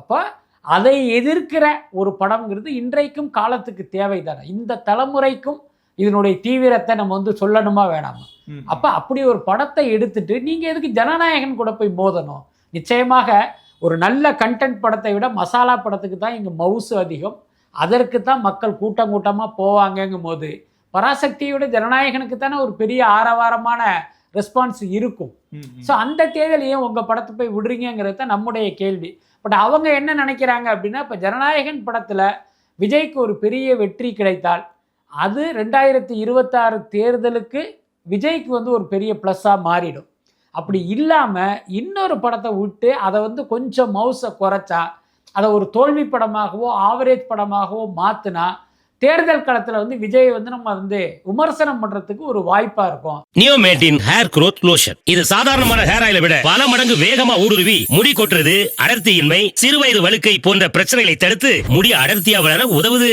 அப்போ அதை எதிர்க்கிற ஒரு படம்ங்கிறது இன்றைக்கும் காலத்துக்கு தேவை தானே. இந்த தலைமுறைக்கும் இதனுடைய தீவிரத்தை நம்ம வந்து சொல்லணுமா வேணாமா? அப்போ அப்படி ஒரு படத்தை எடுத்துட்டு நீங்கள் எதுக்கு ஜனநாயகன் கூட போய் மோதணும்? நிச்சயமாக ஒரு நல்ல கண்டென்ட் படத்தை விட மசாலா படத்துக்கு தான் இங்கே மவுசு அதிகம். அதற்கு தான் மக்கள் கூட்டம் கூட்டமாக போவாங்கங்கும் போது பராசக்தியோட ஜனநாயகனுக்கு தானே ஒரு பெரிய ஆரவாரமான ரெஸ்பான்ஸ் இருக்கும். ஸோ அந்த தேர்தல் ஏன் உங்கள் படத்தை போய் விடுறீங்கிறது தான் நம்முடைய கேள்வி. பட் அவங்க என்ன நினைக்கிறாங்க அப்படின்னா, இப்போ ஜனநாயகன் படத்தில் விஜய்க்கு ஒரு பெரிய வெற்றி கிடைத்தால் அது 2026 தேர்தலுக்கு விஜய்க்கு வந்து ஒரு பெரிய ப்ளஸ்ஸாக மாறிடும். அப்படி இல்லாமல் இன்னொரு படத்தை விட்டு அதை வந்து கொஞ்சம் மவுஸை குறைச்சா, அதை ஒரு தோல்வி படமாகவோ ஆவரேஜ் படமாகவோ மாற்றினா தேர்தல் களத்தில் வந்து விஜய் வந்து நம்ம வந்து விமர்சனம் பண்ணுறதுக்கு ஒரு வாய்ப்பாக இருக்கும். நியோமேட்டின் ஹேர் க்ரோத் லோஷன். இது சாதாரணமான ஹேர் ஆயிலை விட பல மடங்கு வேகமா ஊடுருவி முடி கொட்டுறது, அடர்த்தியின்மை, சிறுவயது வழுக்கை போன்ற பிரச்சனைகளை தடுத்து முடி அடர்த்தியா வளர உதவுது.